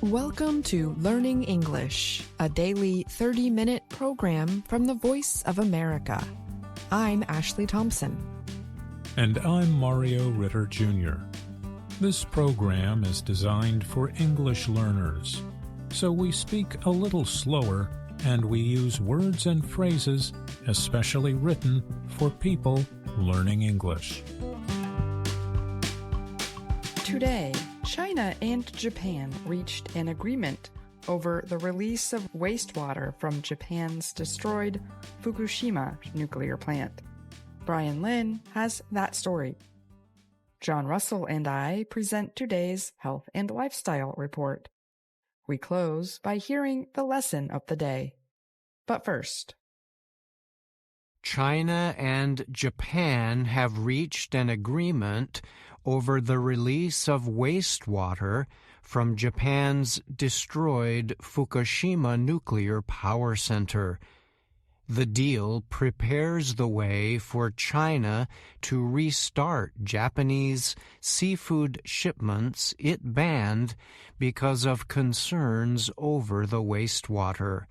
Welcome to Learning English, a daily 30-minute program from the Voice of America. I'm Ashley Thompson. And I'm Mario Ritter Jr. This program is designed for English learners, so we speak a little slower and we use words and phrases especially written for people learning English. Today, China and Japan reached an agreement over the release of wastewater from Japan's destroyed Fukushima nuclear plant. Brian Lynn has that story. John Russell and I present today's Health and Lifestyle Report. We close by hearing the lesson of the day. But first, China and Japan have reached an agreement over the release of wastewater from Japan's destroyed Fukushima nuclear power center. The deal prepares the way for China to restart Japanese seafood shipments it banned because of concerns over the wastewater.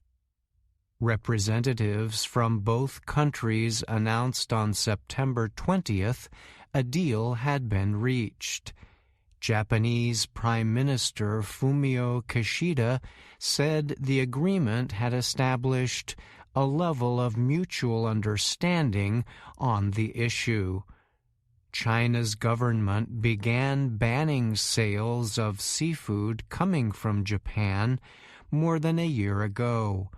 Representatives from both countries announced on September 20th a deal had been reached. Japanese Prime Minister Fumio Kishida said the agreement had established a level of mutual understanding on the issue. China's government began banning sales of seafood coming from Japan more than a year ago.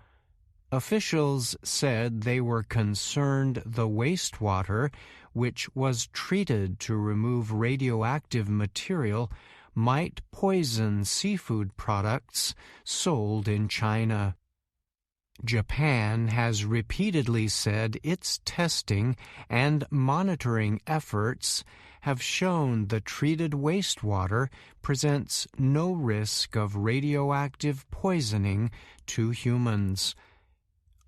Officials said they were concerned the wastewater, which was treated to remove radioactive material, might poison seafood products sold in China. Japan has repeatedly said its testing and monitoring efforts have shown the treated wastewater presents no risk of radioactive poisoning to humans.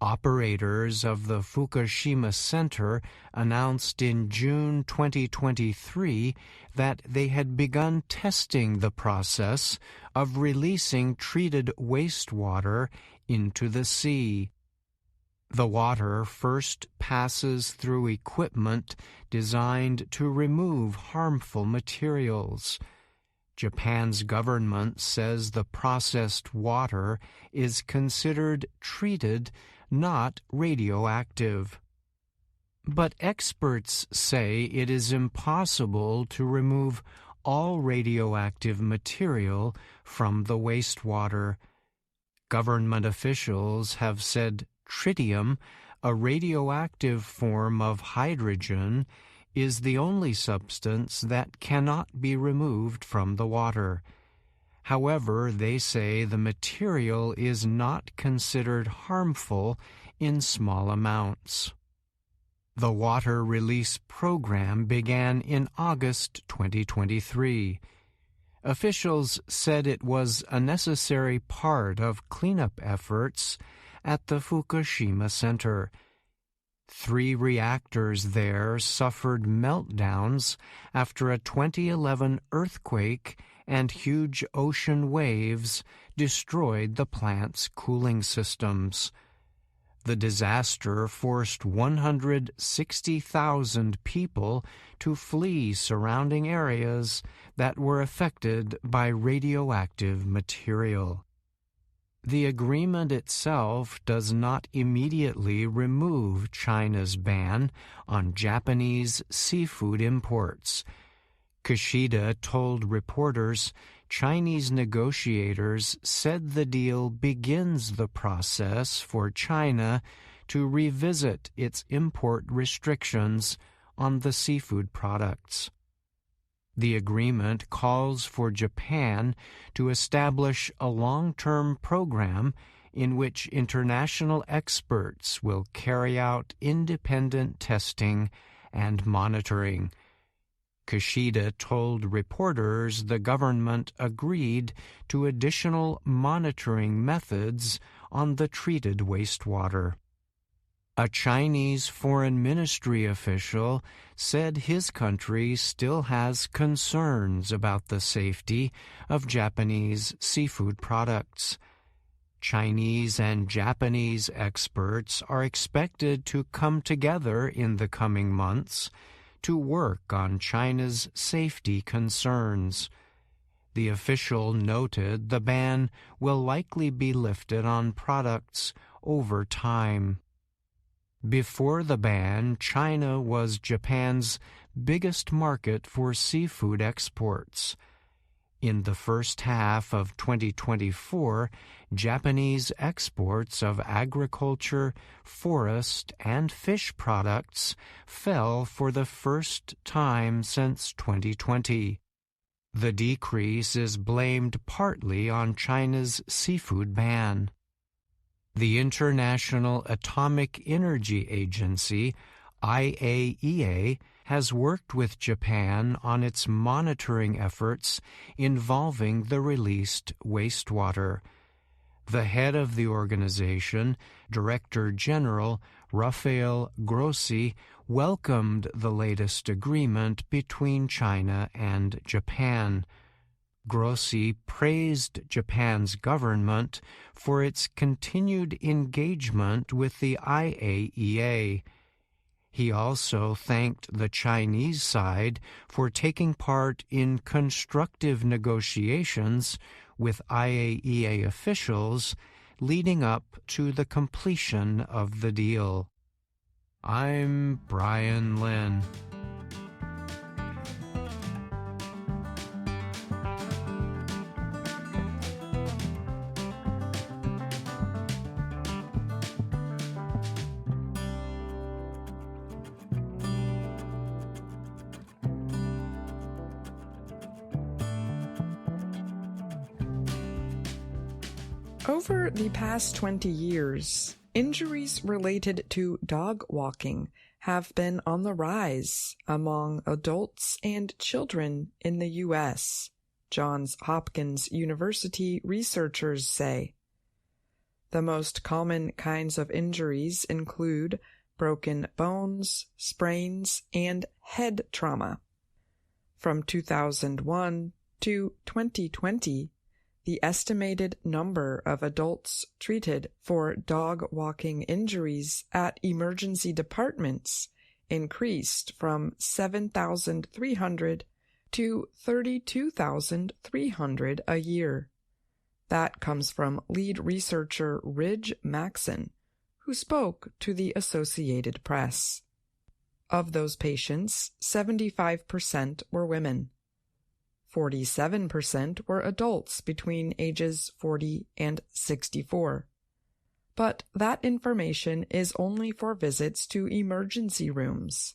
Operators of the Fukushima Center announced in June 2023 that they had begun testing the process of releasing treated wastewater into the sea. The water first passes through equipment designed to remove harmful materials. Japan's government says the processed water is considered treated, not radioactive. But experts say it is impossible to remove all radioactive material from the wastewater. Government officials have said tritium, a radioactive form of hydrogen, is the only substance that cannot be removed from the water. However, they say the material is not considered harmful in small amounts. The water release program began in August 2023. Officials said it was a necessary part of cleanup efforts at the Fukushima Center. 3 reactors there suffered meltdowns after a 2011 earthquake and huge ocean waves destroyed the plant's cooling systems. The disaster forced 160,000 people to flee surrounding areas that were affected by radioactive material. The agreement itself does not immediately remove China's ban on Japanese seafood imports. Kishida told reporters Chinese negotiators said the deal begins the process for China to revisit its import restrictions on the seafood products. The agreement calls for Japan to establish a long-term program in which international experts will carry out independent testing and monitoring. Kishida told reporters the government agreed to additional monitoring methods on the treated wastewater. A Chinese foreign ministry official said his country still has concerns about the safety of Japanese seafood products. Chinese and Japanese experts are expected to come together in the coming months to work on China's safety concerns. The official noted the ban will likely be lifted on products over time. Before the ban, China was Japan's biggest market for seafood exports. In the first half of 2024, Japanese exports of agriculture, forest, and fish products fell for the first time since 2020. The decrease is blamed partly on China's seafood ban. The International Atomic Energy Agency, IAEA, has worked with Japan on its monitoring efforts involving the released wastewater. The head of the organization, Director General Rafael Grossi, welcomed the latest agreement between China and Japan. Grossi praised Japan's government for its continued engagement with the IAEA. He also thanked the Chinese side for taking part in constructive negotiations with IAEA officials leading up to the completion of the deal. I'm Brian Lynn. Over the past 20 years, injuries related to dog walking have been on the rise among adults and children in the U.S., Johns Hopkins University researchers say. The most common kinds of injuries include broken bones, sprains, and head trauma. From 2001 to 2020, the estimated number of adults treated for dog walking injuries at emergency departments increased from 7,300 to 32,300 a year. That comes from lead researcher Ridge Maxson, who spoke to the Associated Press. Of those patients, 75% were women. 47% were adults between ages 40 and 64. But that information is only for visits to emergency rooms.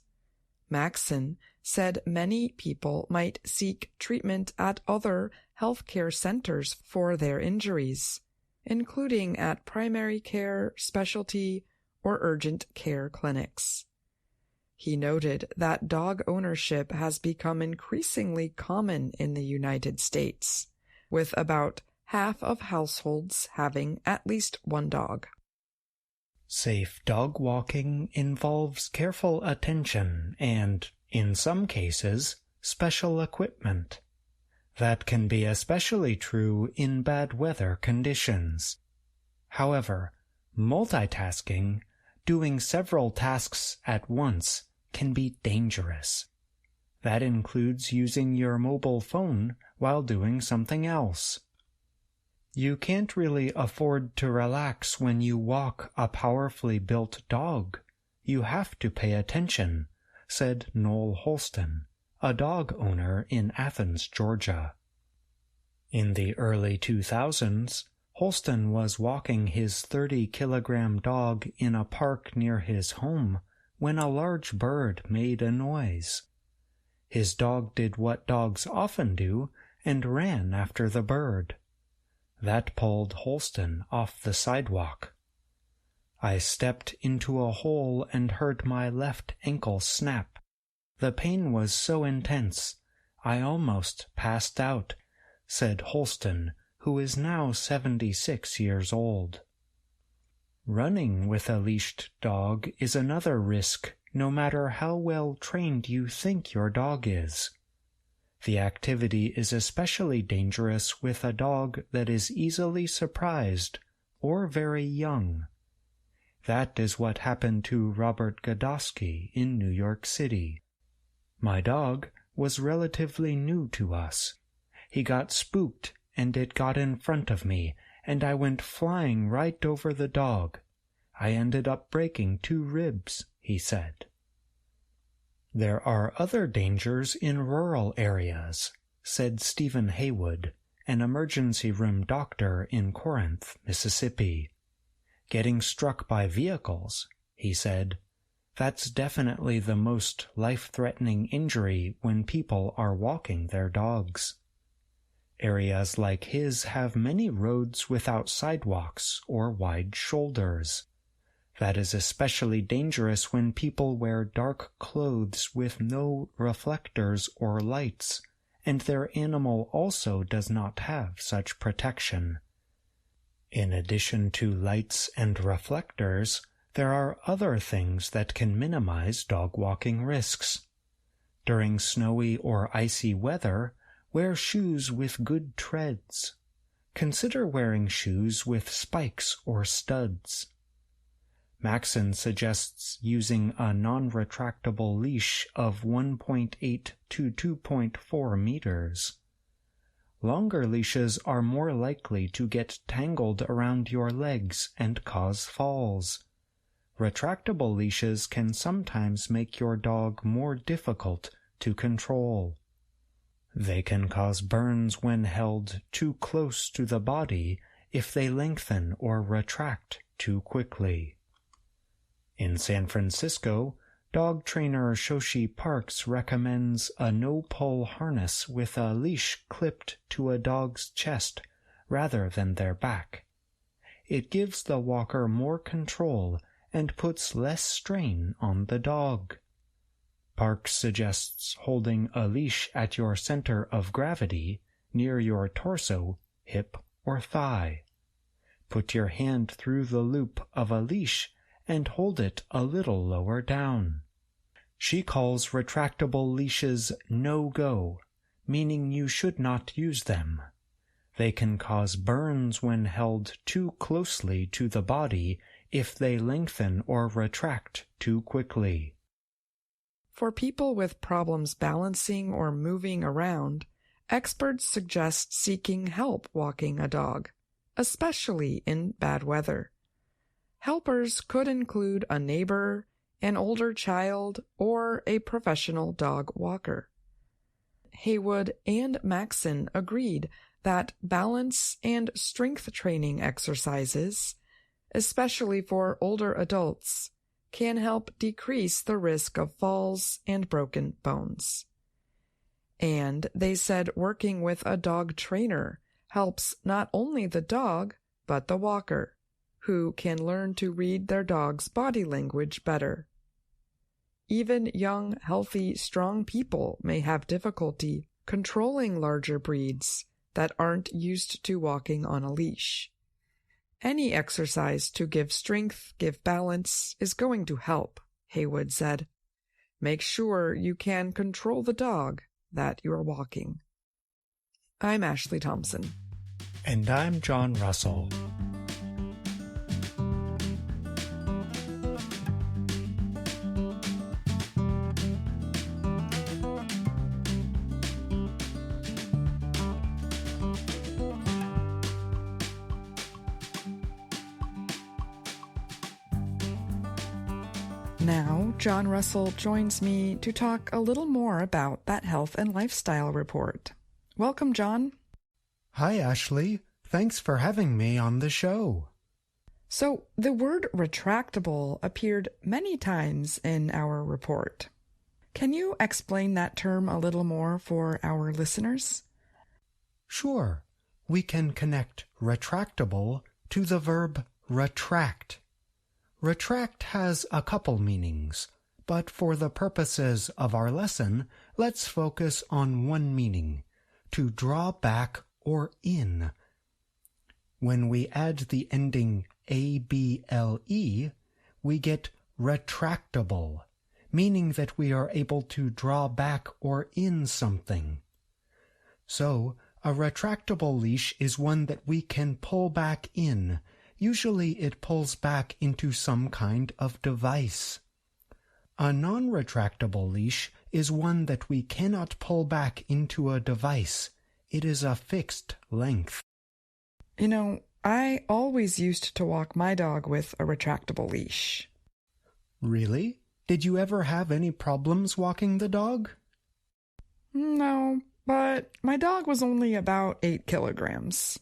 Maxson said many people might seek treatment at other healthcare centers for their injuries, including at primary care, specialty, or urgent care clinics. He noted that dog ownership has become increasingly common in the United States, with about half of households having at least one dog. Safe dog walking involves careful attention and, in some cases, special equipment. That can be especially true in bad weather conditions. However, multitasking, doing several tasks at once, can be dangerous. That includes using your mobile phone while doing something else. You can't really afford to relax when you walk a powerfully built dog. You have to pay attention, said Noel Holston, a dog owner in Athens, Georgia. In the early 2000s, Holston was walking his 30-kilogram dog in a park near his home when a large bird made a noise. His dog did what dogs often do and ran after the bird. That pulled Holston off the sidewalk. I stepped into a hole and heard my left ankle snap. The pain was so intense, I almost passed out, said Holston, who is now 76 years old. Running with a leashed dog is another risk, no matter how well trained you think your dog is. The activity is especially dangerous with a dog that is easily surprised or very young. That is what happened to Robert Godosky in New York City. My dog was relatively new to us. He got spooked and it got in front of me, and I went flying right over the dog. I ended up breaking 2 ribs, he said. There are other dangers in rural areas, said Stephen Haywood, an emergency room doctor in Corinth, Mississippi. Getting struck by vehicles, he said. That's definitely the most life-threatening injury when people are walking their dogs. Areas like his have many roads without sidewalks or wide shoulders. That is especially dangerous when people wear dark clothes with no reflectors or lights, and their animal also does not have such protection. In addition to lights and reflectors, there are other things that can minimize dog walking risks. During snowy or icy weather, wear shoes with good treads. Consider wearing shoes with spikes or studs. Maxon suggests using a non-retractable leash of 1.8 to 2.4 meters. Longer leashes are more likely to get tangled around your legs and cause falls. Retractable leashes can sometimes make your dog more difficult to control. They can cause burns when held too close to the body if they lengthen or retract too quickly. In San Francisco, dog trainer Shoshi Parks recommends a no-pull harness with a leash clipped to a dog's chest rather than their back. It gives the walker more control and puts less strain on the dog. Parks suggests holding a leash at your center of gravity near your torso, hip, or thigh. Put your hand through the loop of a leash and hold it a little lower down. She calls retractable leashes no-go, meaning you should not use them. They can cause burns when held too closely to the body if they lengthen or retract too quickly. For people with problems balancing or moving around, experts suggest seeking help walking a dog, especially in bad weather. Helpers could include a neighbor, an older child, or a professional dog walker. Haywood and Maxon agreed that balance and strength training exercises, especially for older adults, can help decrease the risk of falls and broken bones. And they said working with a dog trainer helps not only the dog, but the walker, who can learn to read their dog's body language better. Even young, healthy, strong people may have difficulty controlling larger breeds that aren't used to walking on a leash. Any exercise to give strength, give balance, is going to help, Haywood said. Make sure you can control the dog that you're walking. I'm Ashley Thompson. And I'm John Russell. Now, John Russell joins me to talk a little more about that health and lifestyle report. Welcome, John. Hi, Ashley. Thanks for having me on the show. So, the word retractable appeared many times in our report. Can you explain that term a little more for our listeners? Sure. We can connect retractable to the verb retract. Retract has a couple meanings, but for the purposes of our lesson, let's focus on one meaning, to draw back or in. When we add the ending able, we get retractable, meaning that we are able to draw back or in something. So, a retractable leash is one that we can pull back in. Usually it pulls back into some kind of device. A non-retractable leash is one that we cannot pull back into a device. It is a fixed length. You know, I always used to walk my dog with a retractable leash. Really? Did you ever have any problems walking the dog? No, but my dog was only about 8 kilograms.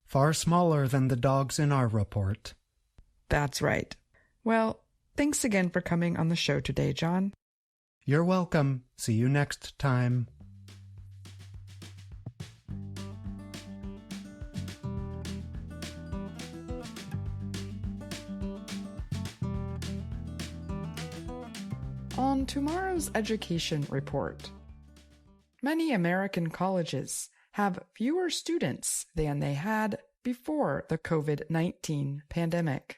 Far smaller than the dogs in our report. That's right. Well, thanks again for coming on the show today, John. You're welcome. See you next time. On tomorrow's education report, many American colleges have fewer students than they had before the COVID-19 pandemic.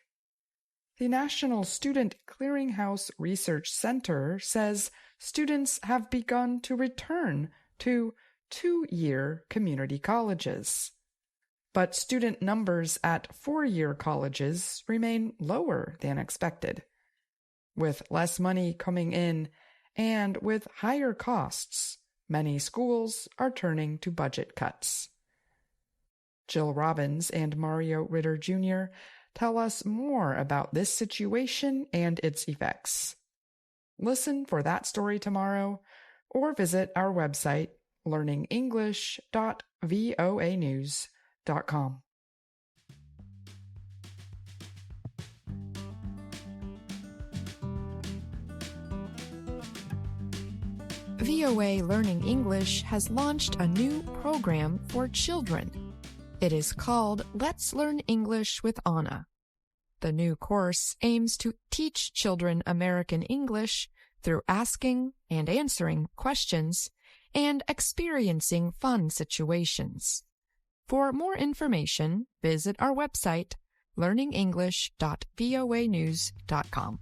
The National Student Clearinghouse Research Center says students have begun to return to 2-year community colleges. But student numbers at 4-year colleges remain lower than expected. With less money coming in and with higher costs, many schools are turning to budget cuts. Jill Robbins and Mario Ritter Jr. tell us more about this situation and its effects. Listen for that story tomorrow, or visit our website, learningenglish.voanews.com. VOA Learning English has launched a new program for children. It is called Let's Learn English with Anna. The new course aims to teach children American English through asking and answering questions and experiencing fun situations. For more information, visit our website, learningenglish.voanews.com.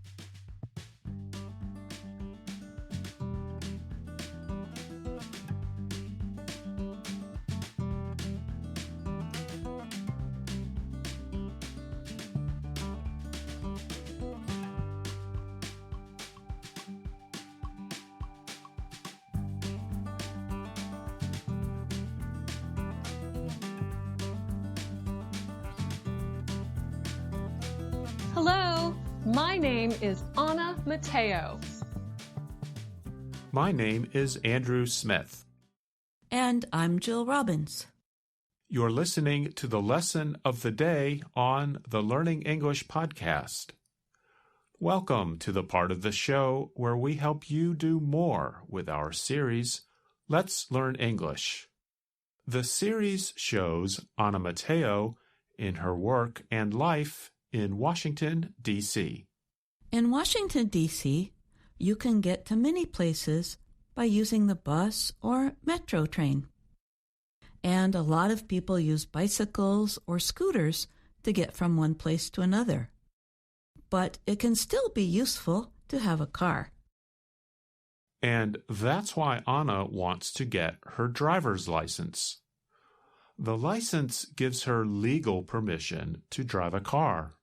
Hello, my name is Anna Mateo. My name is Andrew Smith. And I'm Jill Robbins. You're listening to the lesson of the day on the Learning English podcast. Welcome to the part of the show where we help you do more with our series, Let's Learn English. The series shows Anna Mateo in her work and life in Washington, D.C. In Washington, D.C., you can get to many places by using the bus or metro train. And a lot of people use bicycles or scooters to get from one place to another. But it can still be useful to have a car. And that's why Anna wants to get her driver's license. The license gives her legal permission to drive a car.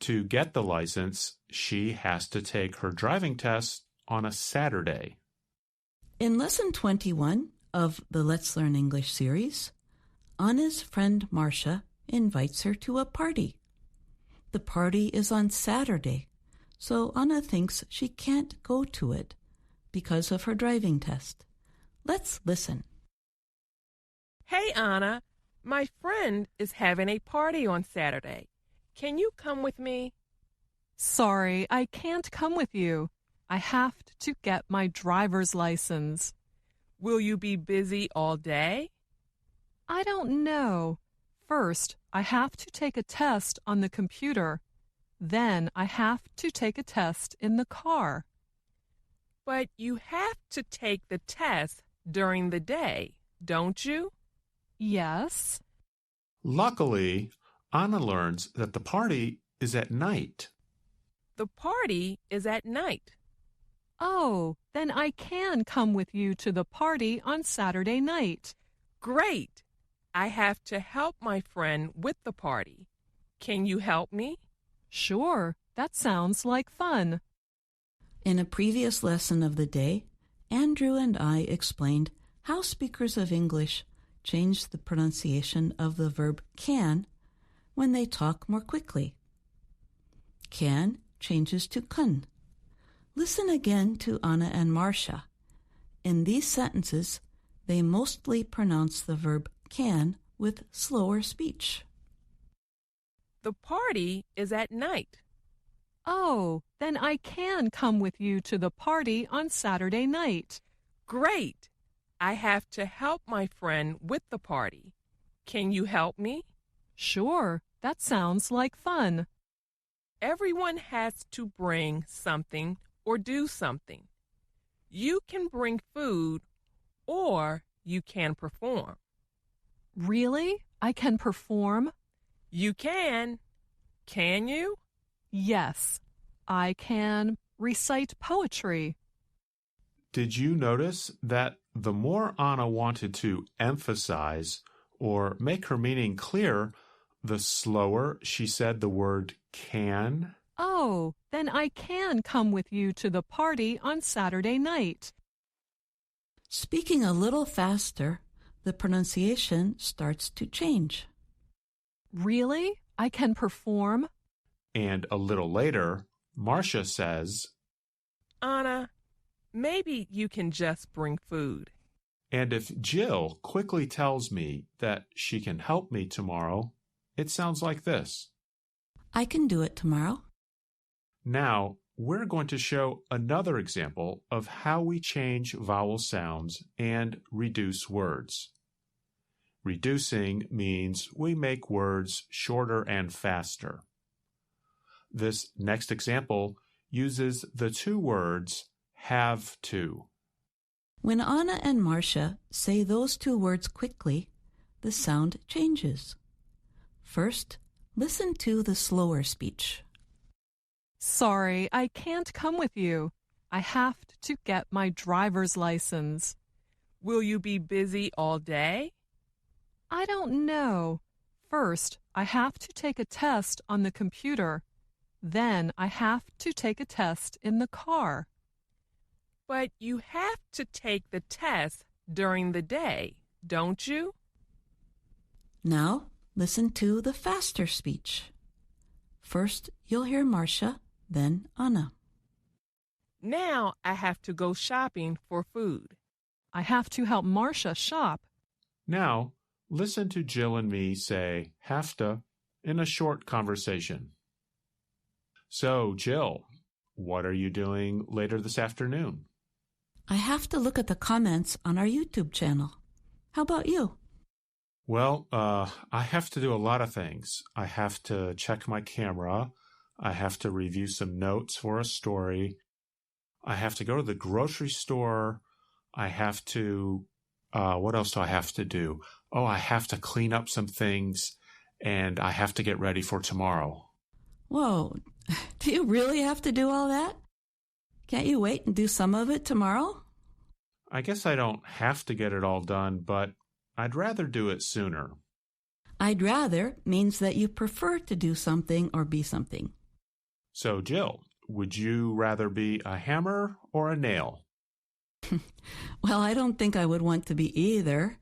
To get the license, she has to take her driving test on a Saturday. In Lesson 21 of the Let's Learn English series, Anna's friend Marcia invites her to a party. The party is on Saturday, so Anna thinks she can't go to it because of her driving test. Let's listen. Hey, Anna. My friend is having a party on Saturday. Can you come with me? Sorry, I can't come with you. I have to get my driver's license. Will you be busy all day? I don't know. First, I have to take a test on the computer. Then I have to take a test in the car. But you have to take the test during the day, don't you? Yes. Luckily, Anna learns that the party is at night. The party is at night. Oh, then I can come with you to the party on Saturday night. Great! I have to help my friend with the party. Can you help me? Sure, that sounds like fun. In a previous lesson of the day, Andrew and I explained how speakers of English change the pronunciation of the verb can when they talk more quickly. Can changes to kun. Listen again to Anna and Marcia. In these sentences, they mostly pronounce the verb can with slower speech. The party is at night. Oh, then I can come with you to the party on Saturday night. Great! I have to help my friend with the party. Can you help me? Sure, that sounds like fun. Everyone has to bring something or do something. You can bring food or you can perform. Really? I can perform? You can. Can you? Yes, I can recite poetry. Did you notice that the more Anna wanted to emphasize or make her meaning clear, the slower she said the word can? Oh, then I can come with you to the party on Saturday night. Speaking a little faster, the pronunciation starts to change. Really? I can perform? And a little later, Marcia says, Anna, maybe you can just bring food. and if Jill quickly tells me that she can help me tomorrow, it sounds like this. I can do it tomorrow. Now, we're going to show another example of how we change vowel sounds and reduce words. Reducing means we make words shorter and faster. This next example uses the two words have to. When Anna and Marcia say those two words quickly, the sound changes. First, listen to the slower speech. Sorry, I can't come with you. I have to get my driver's license. Will you be busy all day? I don't know. First, I have to take a test on the computer. Then I have to take a test in the car. But you have to take the test during the day, don't you? Now, listen to the faster speech. First, you'll hear Marcia, then Anna. Now I have to go shopping for food. I have to help Marcia shop. Now, listen to Jill and me say have to in a short conversation. So, Jill, what are you doing later this afternoon? I have to look at the comments on our YouTube channel. How about you? Well, I have to do a lot of things. I have to check my camera. I have to review some notes for a story. I have to go to the grocery store. I have to, what else do I have to do? Oh, I have to clean up some things, and I have to get ready for tomorrow. Whoa, do you really have to do all that? Can't you wait and do some of it tomorrow? I guess I don't have to get it all done, but I'd rather do it sooner. I'd rather means that you prefer to do something or be something. So, Jill, would you rather be a hammer or a nail? Well, I don't think I would want to be either.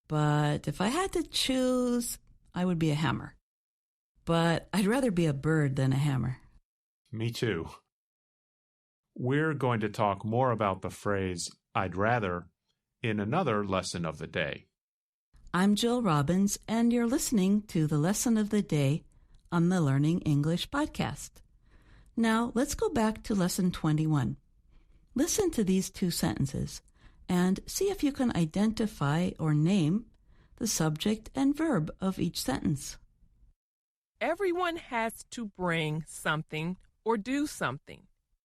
But if I had to choose, I would be a hammer. But I'd rather be a bird than a hammer. Me too. We're going to talk more about the phrase I'd rather in another lesson of the day. I'm Jill Robbins, and you're listening to the Lesson of the Day on the Learning English podcast. Now, let's go back to Lesson 21. Listen to these two sentences and see if you can identify or name the subject and verb of each sentence. Everyone has to bring something or do something.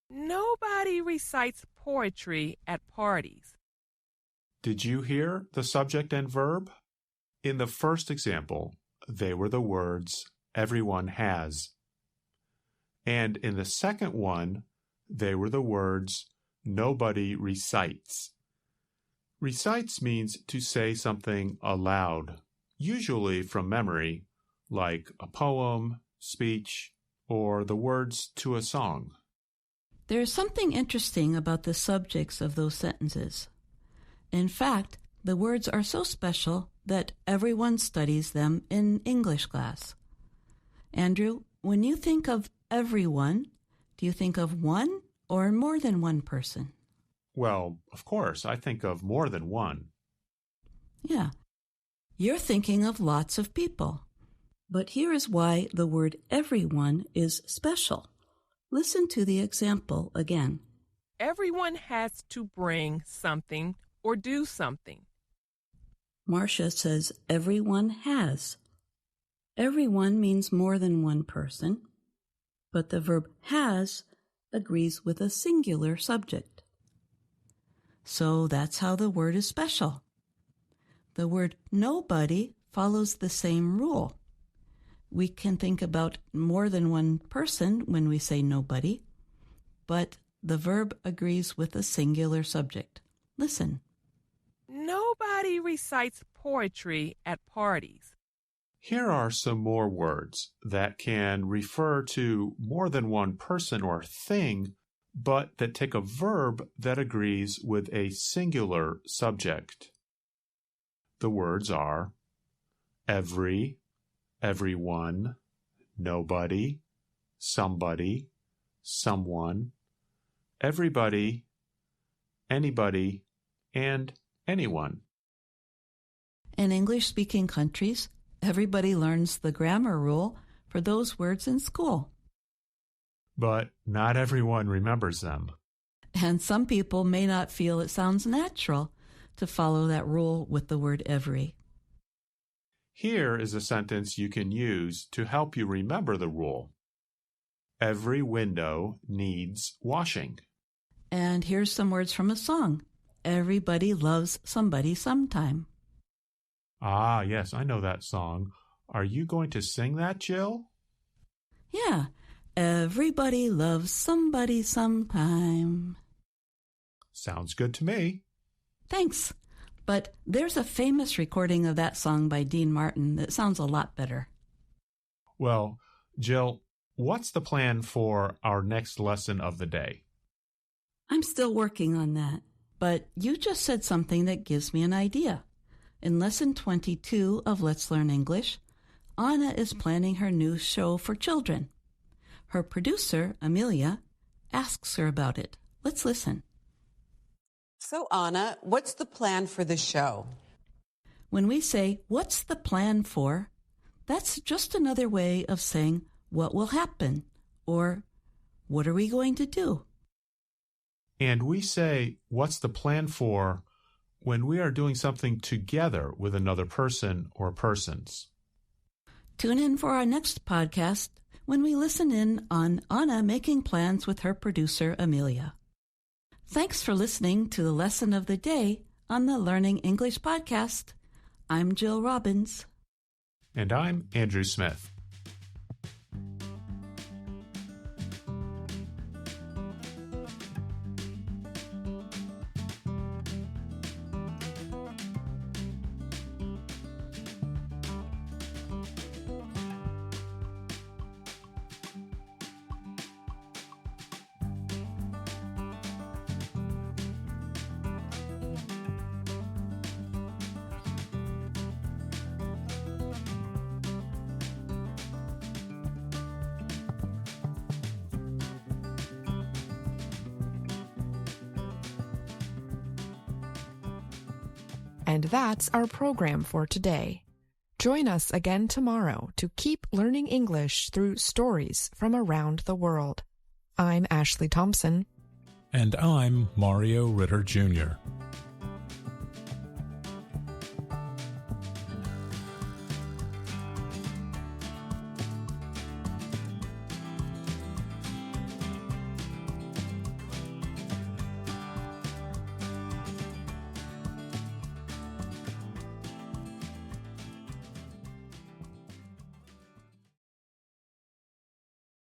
Nobody recites poetry at parties. Did you hear the subject and verb? In the first example, they were the words everyone has. And in the second one, they were the words nobody recites. Recites means to say something aloud, usually from memory, like a poem, speech, or the words to a song. There is something interesting about the subjects of those sentences. In fact, the words are so special that everyone studies them in English class. Andrew, when you think of everyone, do you think of one or more than one person? Well, of course, I think of more than one. Yeah, you're thinking of lots of people. But here is why the word everyone is special. Listen to the example again. Everyone has to bring something or do something. Marcia says everyone has. Everyone means more than one person, but the verb has agrees with a singular subject. So that's how the word is special. The word nobody follows the same rule. We can think about more than one person when we say nobody, but the verb agrees with a singular subject. Listen. Nobody recites poetry at parties. Here are some more words that can refer to more than one person or thing, but that take a verb that agrees with a singular subject. The words are every, everyone, nobody, somebody, someone, everybody, anybody, and anyone. In English-speaking countries, everybody learns the grammar rule for those words in school. But not everyone remembers them. And some people may not feel it sounds natural to follow that rule with the word every. Here is a sentence you can use to help you remember the rule. Every window needs washing. And here's some words from a song. Everybody loves somebody sometime. Ah, yes, I know that song. Are you going to sing that, Jill? Yeah. Everybody loves somebody sometime. Sounds good to me. Thanks. But there's a famous recording of that song by Dean Martin that sounds a lot better. Well, Jill, what's the plan for our next lesson of the day? I'm still working on that, but you just said something that gives me an idea. In Lesson 22 of Let's Learn English, Anna is planning her new show for children. Her producer, Amelia, asks her about it. Let's listen. So, Anna, what's the plan for the show? When we say, what's the plan for, that's just another way of saying what will happen or what are we going to do? And we say, what's the plan for when we are doing something together with another person or persons. Tune in for our next podcast when we listen in on Anna making plans with her producer, Amelia. Thanks for listening to the Lesson of the Day on the Learning English podcast. I'm Jill Robbins. And I'm Andrew Smith. And that's our program for today. Join us again tomorrow to keep learning English through stories from around the world. I'm Ashley Thompson. And I'm Mario Ritter Jr.